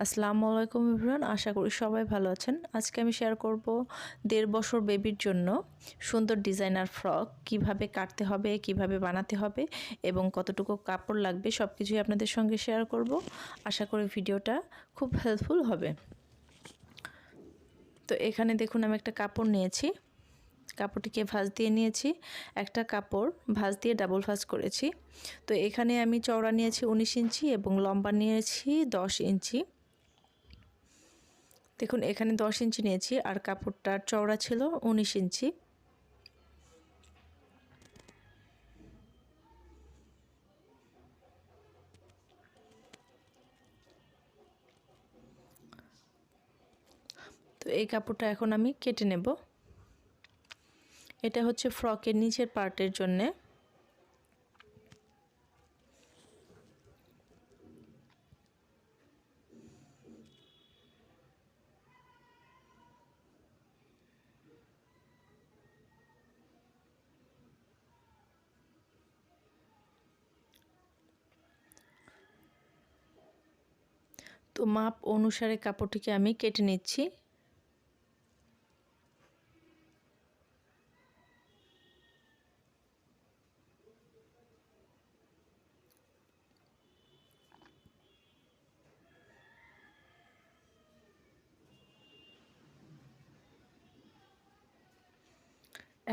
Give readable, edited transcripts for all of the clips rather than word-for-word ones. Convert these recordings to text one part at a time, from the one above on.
আসসালামু আলাইকুম এভরিওয়ান, আশা করি সবাই ভালো আছেন। আজকে আমি শেয়ার করব 1.5 বছর বেবির জন্য সুন্দর ডিজাইনার ফ্রক কিভাবে কাটতে হবে, কিভাবে বানাতে হবে এবং কতটুকু কাপড় লাগবে সবকিছুই আপনাদের সঙ্গে শেয়ার করব। আশা করি ভিডিওটা খুব হেল্পফুল হবে। তো এখানে দেখুন আমি একটা কাপড় নিয়েছি, কাপড়টিকে ভাঁজ দিয়ে নিয়েছি, একটা কাপড় ভাঁজ দিয়ে ডাবল ভাঁজ করেছি। তো এখানে আমি চওড়া নিয়েছি 19 ইঞ্চি এবং লম্বা নিয়েছি 10 ইঞ্চি। দেখুন এখানে 10 ইঞ্চি নিয়েছি আর কাপড়টার চওড়া ছিল 19 ইঞ্চি। তো এই কাপড়টা এখন আমি কেটে নেব। এটা হচ্ছে ফ্রকের নিচের পার্টের জন্যে। তো মাপ অনুসারে কাপড়টিকে আমি কেটে নিচ্ছি।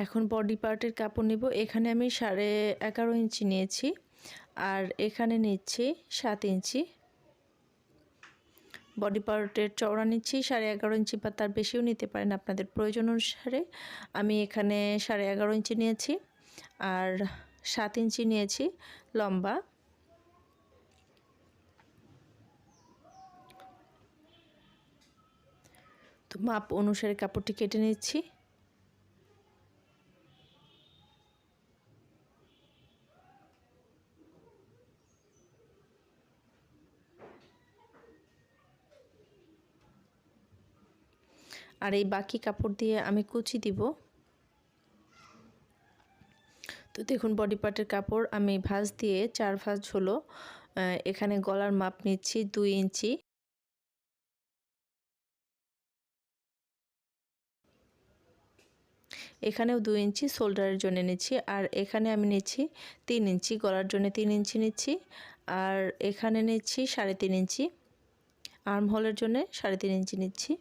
এখন বডি পার্টের কাপড় নিব। এখানে আমি 11.5 ইঞ্চি নিয়েছি আর এখানে নিচ্ছি 7 ইঞ্চি। বডি পার্টের চওড়া নিচ্ছি 11.5 ইঞ্চি বা তার বেশিও নিতে পারেন আপনাদের প্রয়োজন অনুসারে। আমি এখানে 11.5 ইঞ্চি নিয়েছি আর 7 ইঞ্চি নিয়েছি লম্বা। তো মাপ অনুসারে কাপড়টি কেটে নিচ্ছি। আর এই বাকি কাপড় দিয়ে আমি কুচি দিব। তো দেখুন বডি পার্টের কাপড় আমি ভাঁজ দিয়ে 4 ভাঁজ হলো। এখানে গলার মাপ নিচ্ছি 2 ইঞ্চি। এখানেও 2 ইঞ্চি শোল্ডারের জন্য নিচ্ছি আর এখানে আমি নিচ্ছি 3 ইঞ্চি, গলার জন্য 3 ইঞ্চি নিচ্ছি আর এখানে নিচ্ছি 3.5 ইঞ্চি, আর্ম হোলের জন্য 3.5 ইঞ্চি নিচ্ছি।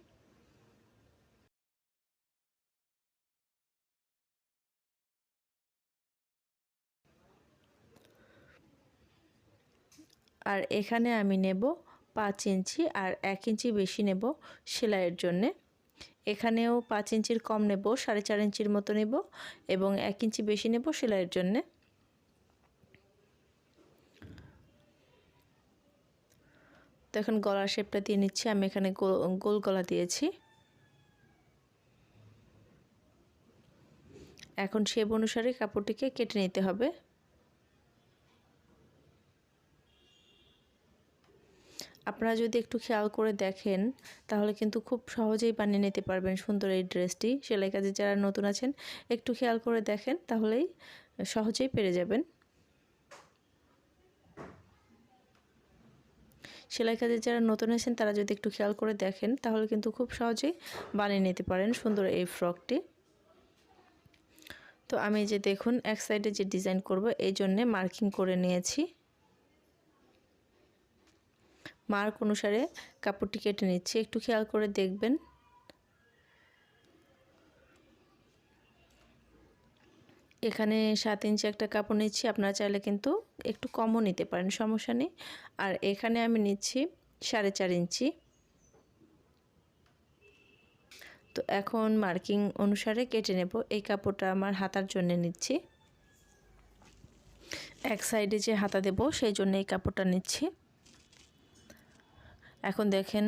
আর এখানে আমি নেব 5 ইঞ্চি আর 1 ইঞ্চি বেশি নেব সেলাইয়ের জন্যে। এখানেও 5 ইঞ্চির কম নেব, 4.5 ইঞ্চির মতো নেব এবং 1 ইঞ্চি বেশি নেব সেলাইয়ের জন্যে। তো এখন গলার শেপটা দিয়ে নিচ্ছি। আমি এখানে গোল গলা দিয়েছি। এখন শেপ অনুসারে কাপড়টিকে কেটে নিতে হবে। আপনারা যদি একটু খেয়াল করে দেখেন তাহলে কিন্তু খুব সহজেই বানিয়ে নিতে পারবেন সুন্দর এই ড্রেসটি। সেলাই কাজে যারা নতুন আছেন একটু খেয়াল করে দেখেন তাহলেই সহজেই পেরে যাবেন। সেলাই কাজে যারা নতুন আছেন তারা যদি একটু খেয়াল করে দেখেন তাহলে কিন্তু খুব সহজেই বানিয়ে নিতে পারেন সুন্দর এই ফ্রকটি। তো আমি যে দেখুন এক সাইডে যে ডিজাইন করব এই জন্যে মার্কিং করে নিয়েছি। মার্ক অনুসারে কাপড়টি কেটে নিচ্ছি, একটু খেয়াল করে দেখবেন। এখানে 7 ইঞ্চি একটা কাপড় নিচ্ছি, আপনারা চাইলে কিন্তু একটু কমও নিতে পারেন, সমস্যা নেই। আর এখানে আমি নিচ্ছি 4.5 ইঞ্চি। তো এখন মার্কিং অনুসারে কেটে নেব। এই কাপড়টা আমার হাতার জন্য নিচ্ছি, এক সাইডে যে হাতা দেব সেই জন্য এই কাপড়টা নিচ্ছি। এখন দেখেন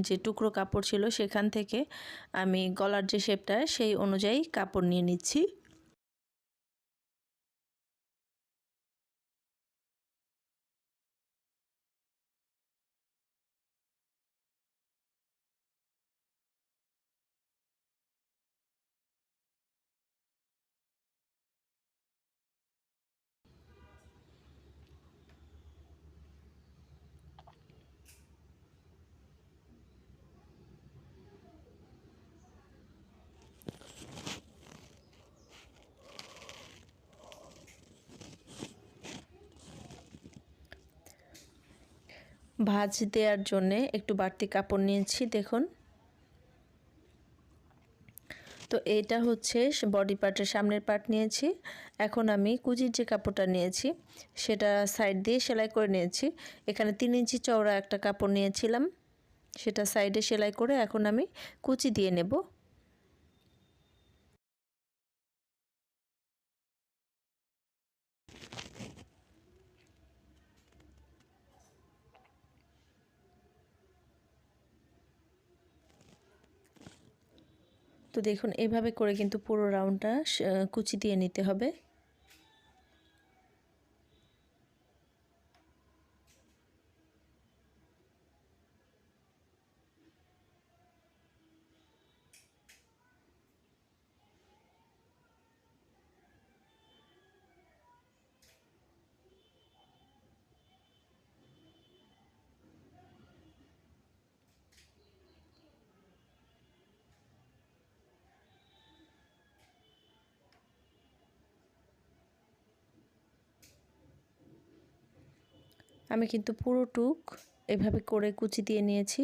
যে টুকরো কাপড় ছিল সেখান থেকে আমি গলার যে শেপটা সেই অনুযায়ী কাপড় নিয়ে নিচ্ছি। ভাঁজ দেওয়ার জন্যে একটু বাড়তি কাপড় নিয়েছি দেখুন। তো এটা হচ্ছে বডি পার্টের সামনের পার্ট নিয়েছি। এখন আমি কুচির যে কাপড়টা নিয়েছি সেটা সাইড দিয়ে সেলাই করে নিয়েছি। এখানে 3 ইঞ্চি চওড়া একটা কাপড় নিয়েছিলাম, সেটা সাইডে সেলাই করে এখন আমি কুচি দিয়ে নেব। তো দেখুন এভাবে করে কিন্তু পুরো রাউন্ডটা কুচি দিয়ে নিতে হবে। আমি কিন্তু পুরোটুক এভাবে করে কুচি দিয়ে নিয়েছি।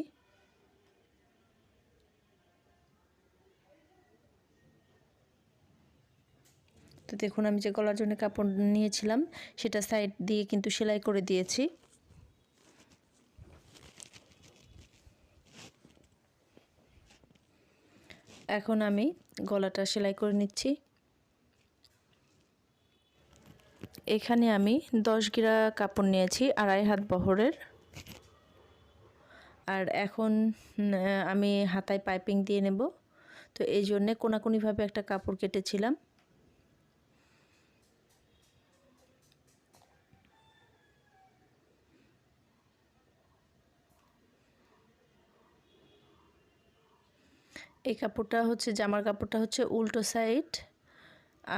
তো দেখুন আমি যে গলার জন্য কাপড় নিয়েছিলাম সেটা সাইড দিয়ে কিন্তু সেলাই করে দিয়েছি। এখন আমি গলাটা সেলাই করে নিচ্ছি। এখানে আমি 10 গিরা কাপড় নিয়েছি 2.5 হাত বহরের। আর এখন আমি হাতায় পাইপিং দিয়ে নেব। তো এই জন্যে কোনাকুনিভাবে একটা কাপড় কেটেছিলাম। এই কাপড়টা হচ্ছে জামার কাপড়টা হচ্ছে উল্টো সাইড,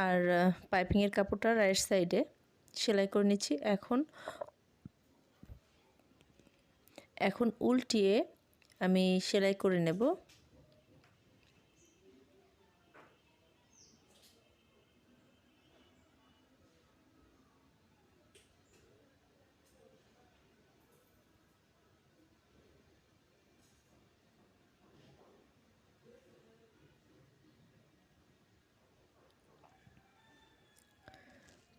আর পাইপিংয়ের কাপড়টা রাইট সাইডে সেলাই করে নিচ্ছি। এখন উল্টিয়ে আমি সেলাই করে নেব।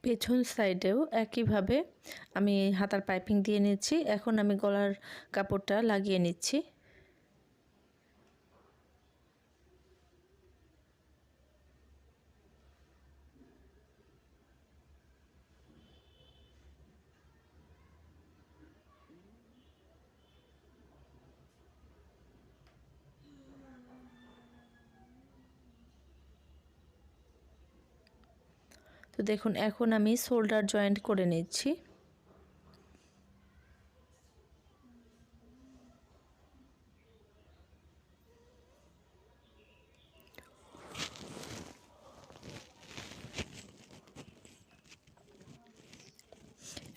পেছন সাইডেও একইভাবে আমি হাতার পাইপিং দিয়ে নিচ্ছি। এখন আমি গলার কাপড়টা লাগিয়ে নিচ্ছি। তো দেখুন এখন আমি শোল্ডার জয়েন্ট করে নিচ্ছি।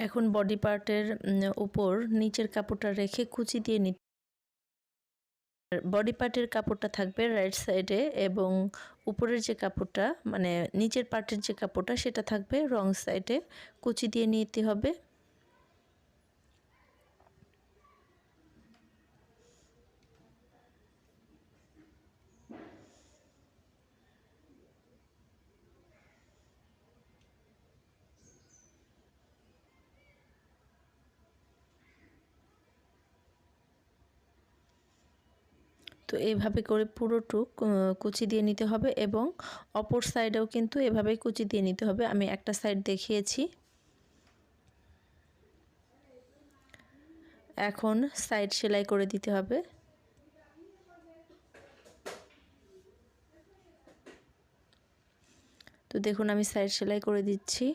এখন বডি পার্টের উপর নিচের কাপড়টা রেখে কুচি দিয়ে নিতে। বডি পার্টের কাপড়টা থাকবে রাইট সাইডে এবং উপরের যে কাপড়টা মানে নিচের পার্টের যে কাপড়টা সেটা থাকবে রং সাইডে। কুচি দিয়ে নিতে হবে। তো এইভাবে করে পুরোটুক কুচি দিয়ে নিতে হবে এবং অপর সাইডেও কিন্তু এভাবেই কুচি দিয়ে নিতে হবে। আমি একটা সাইড দেখিয়েছি। এখন সাইড সেলাই করে দিতে হবে। তো দেখুন আমি সাইড সেলাই করে দিচ্ছি।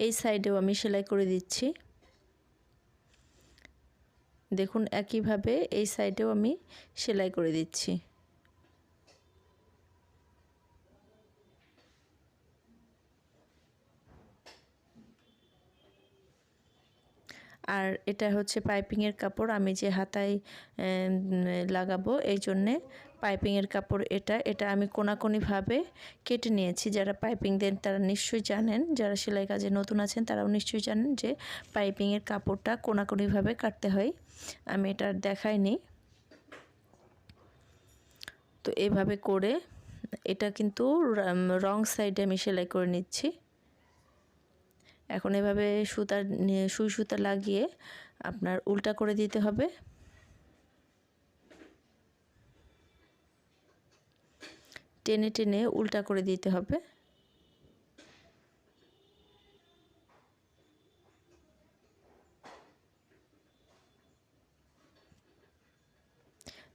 এই সাইডেও আমি সেলাই করে দিচ্ছি। দেখুন একইভাবে এই সাইডেও আমি সেলাই করে দিচ্ছি। আর এটা হচ্ছে পাইপিংয়ের কাপড়, আমি যে হাতায় লাগাবো এই জন্যে পাইপিংয়ের কাপড় এটা আমি কোনাকুনিভাবে কেটে নিয়েছি। যারা পাইপিং দেন তারা নিশ্চয়ই জানেন, যারা সেলাই কাজে নতুন আছেন তারাও নিশ্চয়ই জানেন যে পাইপিংয়ের কাপড়টা কোনাকুনিভাবে কাটতে হয়। আমি এটা দেখাইনি। তো এভাবে করে এটা কিন্তু রং সাইডে আমি সেলাই করে নিচ্ছি। এখন এভাবে সুই সুতা লাগিয়ে আপনার উল্টা করে দিতে হবে। টেনে টেনে উল্টা করে দিতে হবে।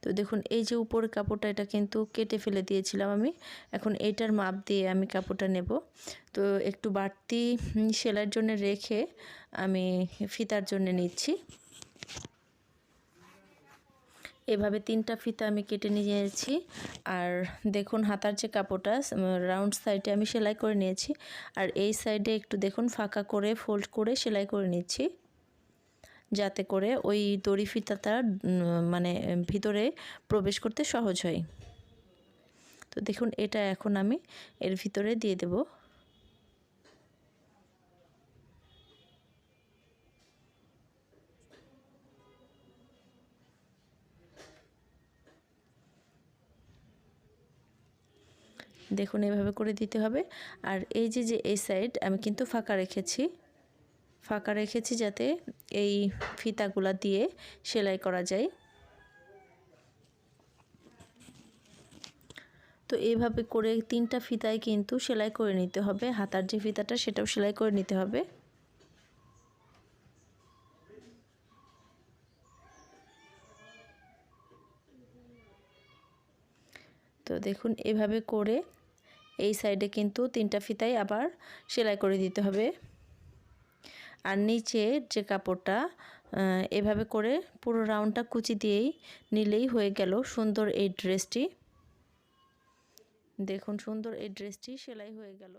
তো দেখুন এই যে উপরের কাপড়টা এটা কিন্তু কেটে ফেলে দিয়েছিলাম আমি। এখন এইটার মাপ দিয়ে আমি কাপড়টা নেব। তো একটু বাড়তি সেলাইয়ের জন্য রেখে আমি ফিতার জন্য নিচ্ছি। এভাবে 3টা ফিতা আমি কেটে নিয়েছি। আর দেখুন হাতার যে কাপড়টা রাউন্ড সাইডে আমি সেলাই করে নিয়েছি। আর এই সাইডে একটু দেখুন ফাঁকা করে ফোল্ড করে সেলাই করে নিচ্ছি, যাতে করে ওই দড়ি ফিতাটা মানে ভিতরে প্রবেশ করতে সহজ হয়। তো দেখুন এটা এখন আমি এর ভিতরে দিয়ে দেব। দেখুন এভাবে করে দিতে হবে। আর এই যে এই সাইড আমি কিন্তু ফাঁকা রেখেছি যাতে এই ফিতাগুলা দিয়ে সেলাই করা যায়। তো এইভাবে করে 3টা ফিতায় কিন্তু সেলাই করে নিতে হবে। হাতার যে ফিতাটা সেটাও সেলাই করে নিতে হবে। তো দেখুন এভাবে করে এই সাইডে কিন্তু 3টা ফিতায় আবার সেলাই করে দিতে হবে। আর নিচে যে কাপড়টা এভাবে করে পুরো রাউন্ডটা কুচি দিয়েই নিলেই হয়ে গেল সুন্দর এই ড্রেসটি। দেখুন সুন্দর এই ড্রেসটি সেলাই হয়ে গেল।